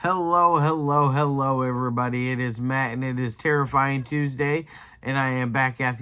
Hello, hello, hello, everybody. It is Matt, and it is Terrifying Tuesday, and I am back at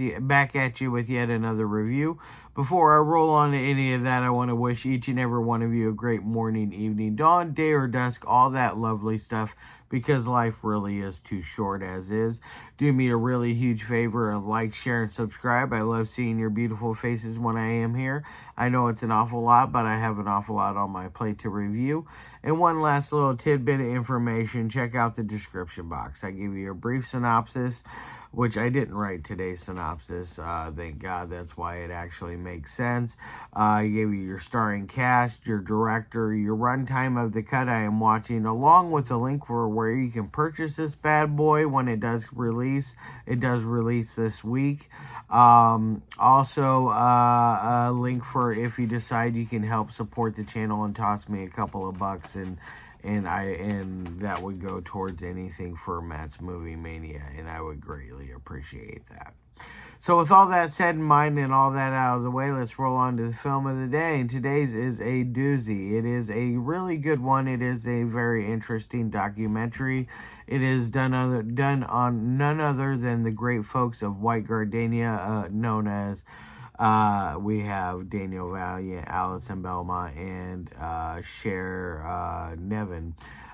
you with yet another review. Before I roll on to any of that, I want to wish each and every one of you a great morning, evening, dawn, day, or dusk, all that lovely stuff, because life really is too short as is. Do me a really huge favor of like, share, and subscribe. I love seeing your beautiful faces when I am here. I know it's an awful lot, but I have an awful lot on my plate to review. And one last little tidbit of information, check out the description box. I give you a brief synopsis, which I didn't write today's synopsis. Thank God, that's why it actually makes sense. I gave you your starring cast, your director, your runtime of the cut I am watching, along with a link for where you can purchase this bad boy when it does release. It does release this week. Also, a link for if you decide you can help support the channel and toss me a couple of bucks, and that would go towards anything for Matt's Movie Mania, and I would greatly appreciate that. So with all that said in mind and all that out of the way, let's roll on to the film of the day. And today's is a doozy. It is a really good one. It is a very interesting documentary. It is done on none other than the great folks of White Gardenia, known as we have Daniel Valient, Allison, Belmont, and Cher, Nevin.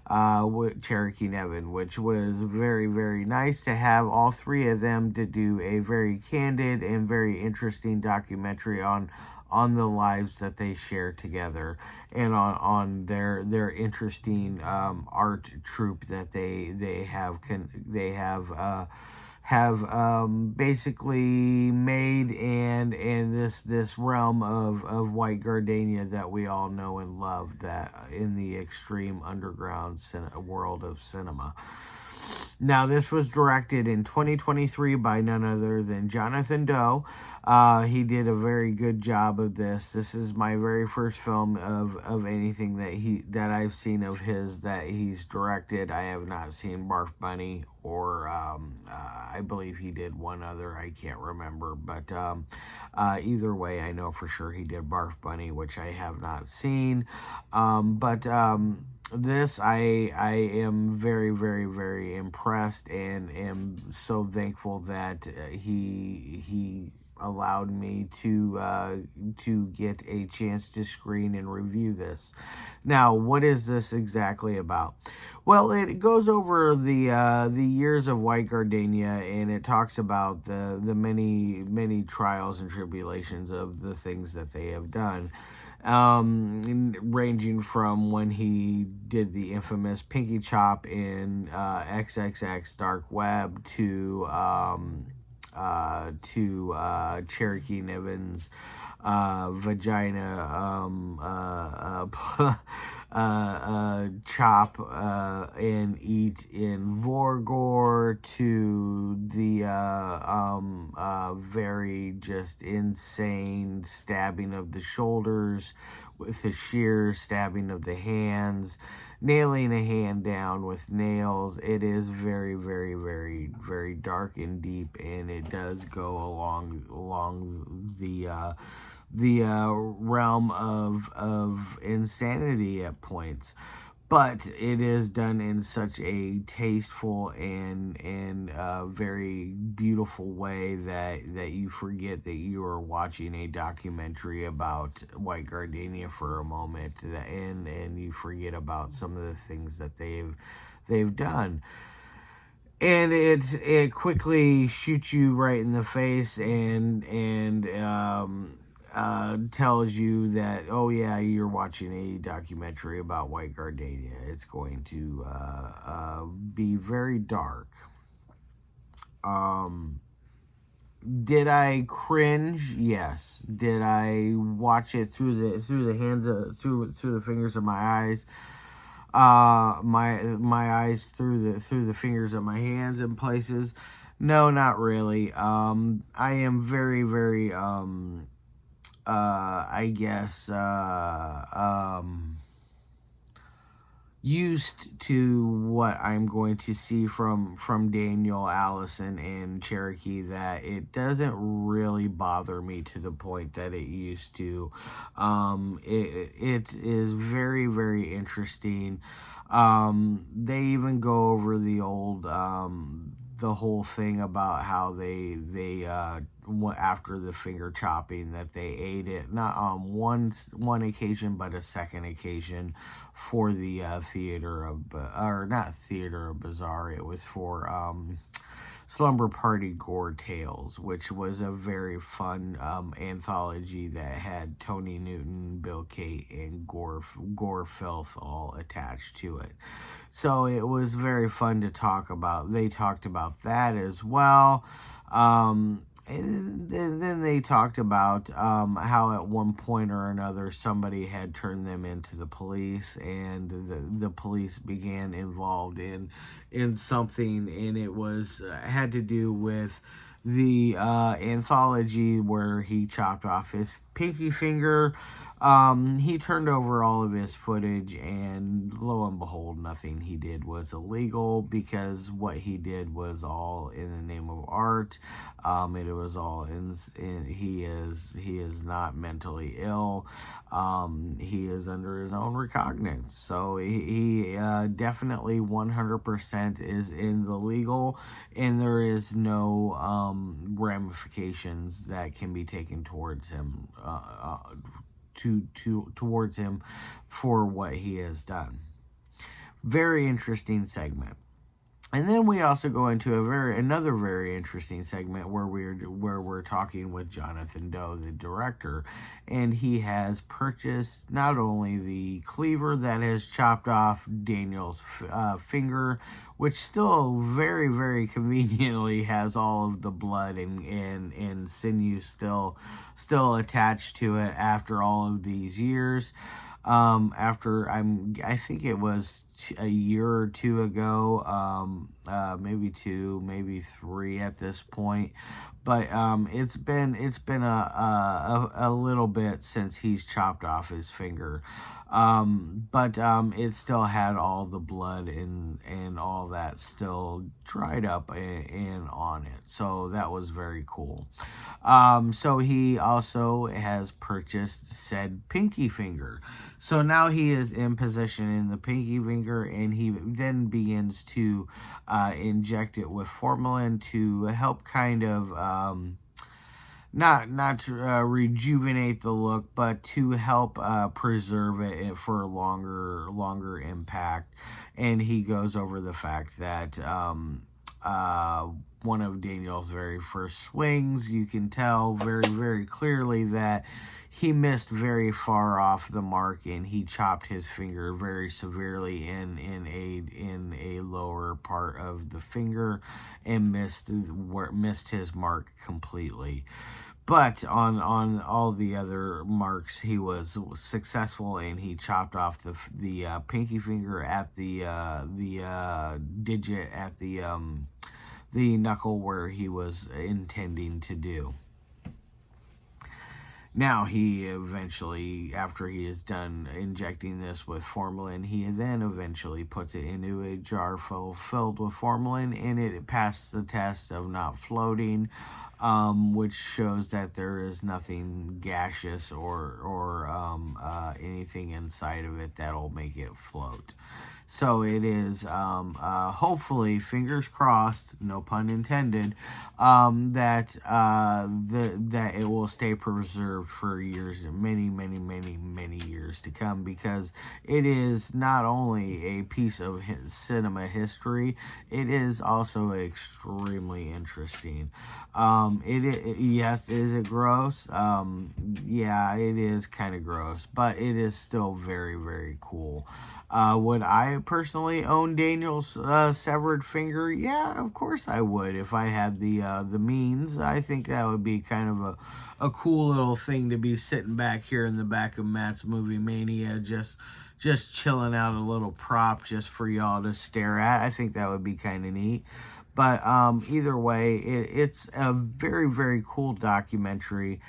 Cherokee Nevin, which was very, very nice to have all three of them to do a very candid and very interesting documentary on the lives that they share together, and on their interesting art troupe that they have basically made, and this realm of White Gardenia that we all know and love, that in the extreme underground world of cinema. Now, this was directed in 2023 by none other than Jonathan Doe. He did a very good job of this. This is my very first film of anything that I've seen of his that he's directed. I have not seen Barf Bunny, or I believe he did one other. I can't remember, but either way, I know for sure he did Barf Bunny, which I have not seen. But this I am very, very, very impressed, and am so thankful that he allowed me to get a chance to screen and review this. Now, what is this exactly about? Well, it goes over the years of White Gardenia, and it talks about the many trials and tribulations of the things that they have done. Ranging from when he did the infamous Pinky Chop in XXX Dark Web to Cherokee Nevin's vagina chop and eat in Vorgor, to the very just insane stabbing of the shoulders with the shears, stabbing of the hands, nailing a hand down with nails. It is very, very, very, very dark and deep, and it does go along the realm of insanity at points. But it is done in such a tasteful and very beautiful way that you forget that you are watching a documentary about White Gardenia for a moment, and you forget about some of the things that they've done. And it quickly shoots you right in the face, and tells you that, oh yeah, you're watching a documentary about White Gardenia. It's going to be very dark. Did I cringe? Yes. Did I watch it through the fingers of my eyes? My eyes through the fingers of my hands in places? No, not really. I am very, very I guess used to what I'm going to see from Daniel, Allison, and Cherokee, that it doesn't really bother me to the point that it used to. It is very, very interesting. They even go over the old the whole thing about how they after the finger chopping that they ate it, not on one occasion but a second occasion for the theater of, or not theater of bizarre, it was for Slumber Party Gore Tales, which was a very fun anthology that had Tony Newton, Bill Cate, and Gore Filth all attached to it. So it was very fun to talk about. They talked about that as well. And then they talked about how at one point or another somebody had turned them into the police, and the police began involved in something, and it was had to do with the anthology where he chopped off his pinky finger. He turned over all of his footage, and lo and behold, nothing he did was illegal, because what he did was all in the name of art. It was all he is not mentally ill. He is under his own recognizance, so he definitely 100% is in the legal, and there is no ramifications that can be taken towards him. Towards him for what he has done. Very interesting segment. And then we also go into another very interesting segment where we're talking with Jonathan Doe, the director, and he has purchased not only the cleaver that has chopped off Daniel's finger, which still very, very conveniently has all of the blood and sinew still attached to it after all of these years. After I think it was a year or two ago, maybe two, maybe three at this point, but it's been a little bit since he's chopped off his finger, but it still had all the blood and all that still dried up and on it, so that was very cool. So he also has purchased said pinky finger. So now he is in possession in the pinky finger, and he then begins to inject it with formalin to help kind of not to rejuvenate the look, but to help preserve it for longer impact. And he goes over the fact that one of Daniel's very first swings, you can tell very, very clearly that he missed very far off the mark, and he chopped his finger very severely in a lower part of the finger, and missed his mark completely. But on all the other marks, he was successful, and he chopped off the pinky finger at the digit at the knuckle where he was intending to do. Now he eventually, after he is done injecting this with formalin, he then eventually puts it into a jar filled with formalin, and it passed the test of not floating, which shows that there is nothing gaseous or anything inside of it that'll make it float. So it is hopefully, fingers crossed, no pun intended, that it will stay preserved for years, many years to come, because it is not only a piece of cinema history, it is also extremely interesting. Yes, is it gross? Yeah, it is kind of gross, but it is still very, very cool. Would I personally own Daniel's severed finger? Yeah, of course I would, if I had the means. I think that would be kind of a cool little thing to be sitting back here in the back of Matt's Movie Mania, just chilling out, a little prop just for y'all to stare at. I think that would be kind of neat. But either way, it's a very, very cool documentary.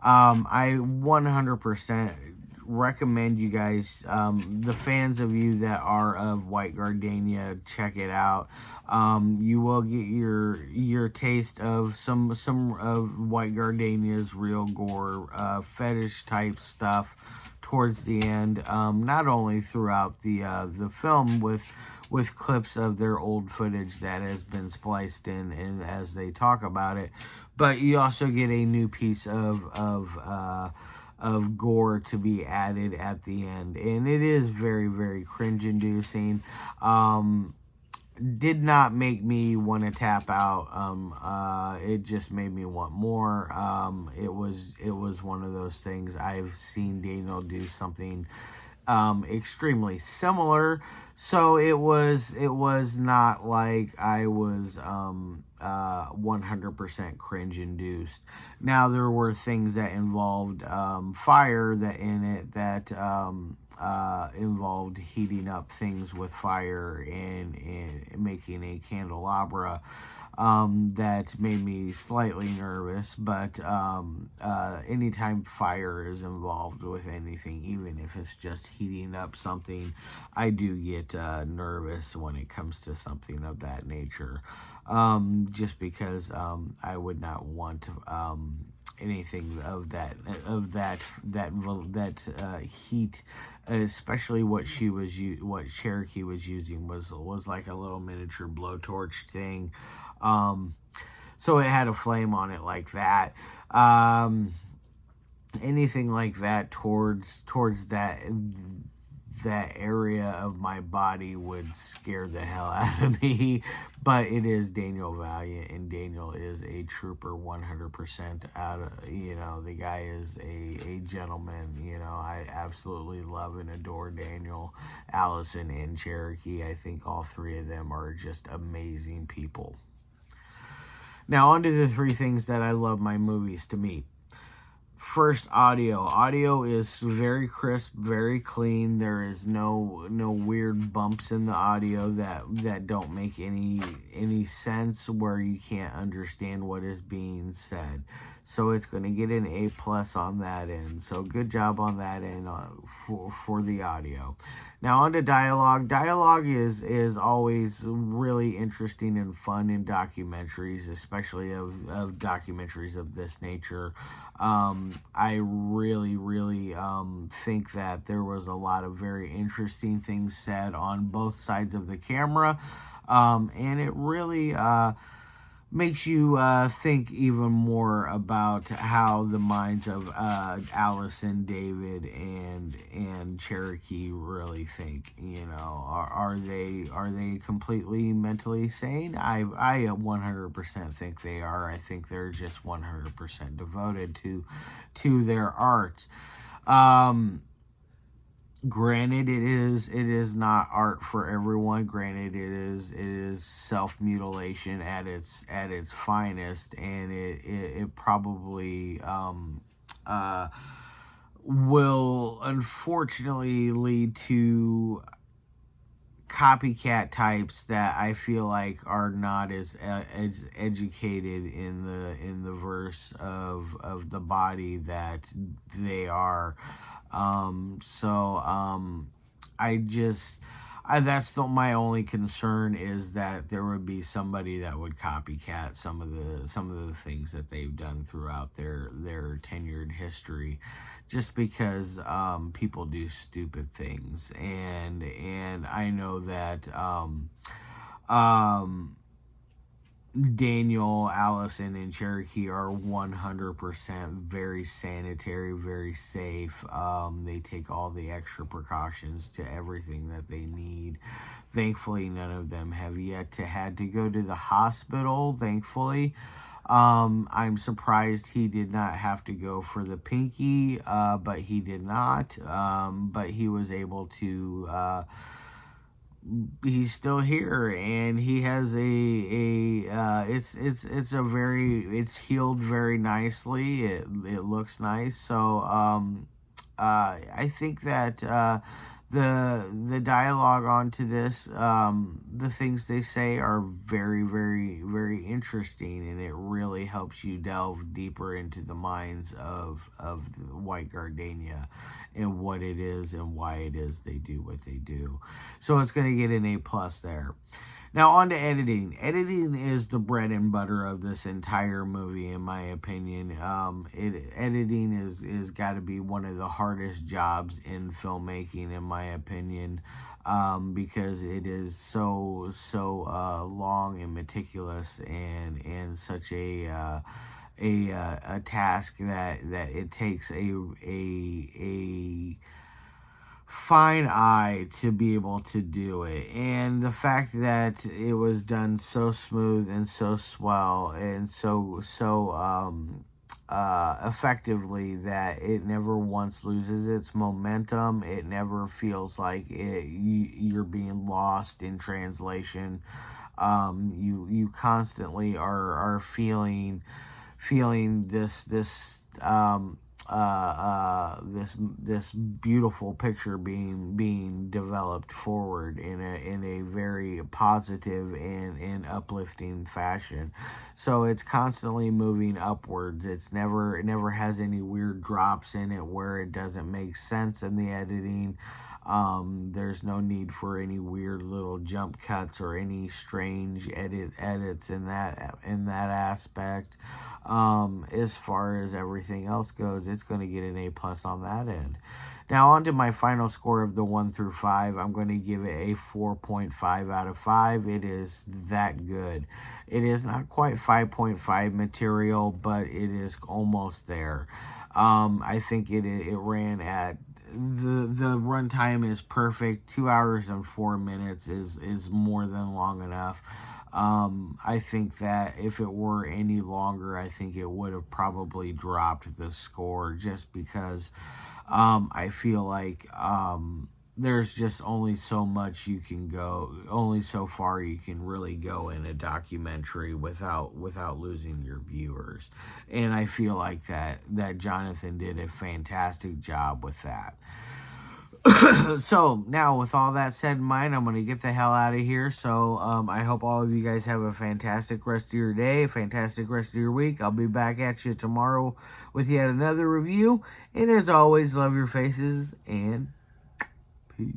I 100% recommend you guys, the fans of you that are of White Gardenia, check it out. You will get your taste of some of White Gardenia's real gore, fetish type stuff towards the end, not only throughout the film with clips of their old footage that has been spliced in and as they talk about it, but you also get a new piece of gore to be added at the end, and it is very, very cringe inducing. Did not make me want to tap out. It just made me want more. It was one of those things. I've seen Daniel do something extremely similar, so it was not like I was 100% cringe induced. Now there were things that involved fire that in it that involved heating up things with fire and making a candelabra that made me slightly nervous. But anytime fire is involved with anything, even if it's just heating up something, I do get nervous when it comes to something of that nature. Just because I would not want anything of that heat, especially what Cherokee was using was like a little miniature blowtorch thing. So it had a flame on it like that. Anything like that towards that area of my body would scare the hell out of me. But it is Daniel Valient, and Daniel is a trooper 100% out of, the guy is a gentleman. I absolutely love and adore Daniel, Allison, and Cherokee. I think all three of them are just amazing people. Now, on to the three things that I love my movies to meet. First, audio. Audio is very crisp, very clean. There is no weird bumps in the audio that don't make any sense, where you can't understand what is being said. So it's going to get an A+ on that end. So good job on that end for the audio. Now on to dialogue. Dialogue is always really interesting and fun in documentaries, especially of documentaries of this nature. I really think that there was a lot of very interesting things said on both sides of the camera, and it really makes you think even more about how the minds of Allison, David, and Cherokee really think. Are they completely mentally sane? I 100% think they are. I think they're just 100% devoted to their art. Granted, it is not art for everyone. Granted, it is self-mutilation at its finest, and it probably will unfortunately lead to copycat types that I feel like are not as educated in the verse of the body that they are. That's my only concern, is that there would be somebody that would copycat some of the things that they've done throughout their tenured history, just because people do stupid things, and I know that Daniel, Allison, and Cherokee are 100% very sanitary, very safe. They take all the extra precautions to everything that they need. Thankfully, none of them have yet had to go to the hospital, thankfully. I'm surprised he did not have to go for the pinky, but he did not. But he was able to... he's still here, and he has it's healed very nicely. It looks nice. So I think that the dialogue onto this, the things they say are very, very, very interesting, and it really helps you delve deeper into the minds of the White Gardenia and what it is and why it is they do what they do. So it's going to get an A+ there. Now on to editing. Editing is the bread and butter of this entire movie, in my opinion. Editing is got to be one of the hardest jobs in filmmaking, in my opinion, because it is so long and meticulous, and such a task that it takes a fine eye to be able to do it. And the fact that it was done so smooth and so swell and effectively, that it never once loses its momentum. It never feels like you're being lost in translation. You constantly are feeling this beautiful picture being developed forward in a very positive and uplifting fashion. So it's constantly moving upwards. It never has any weird drops in it where it doesn't make sense in the editing. There's no need for any weird little jump cuts or any strange edits in that aspect. As far as everything else goes, it's going to get an A+ on that end. Now on to my final score of the 1 through 5. I'm going to give it a 4.5 out of 5. It is that good. It is not quite 5.5 material, but it is almost there. I think it ran at the runtime is perfect. 2 hours and 4 minutes is more than long enough. I think that if it were any longer, I think it would have probably dropped the score, just because I feel like there's just only so much you can go, only so far you can really go in a documentary without losing your viewers. And I feel like that Jonathan did a fantastic job with that. So now, with all that said in mind, I'm going to get the hell out of here. So I hope all of you guys have a fantastic rest of your day, a fantastic rest of your week. I'll be back at you tomorrow with yet another review. And as always, love your faces and peace.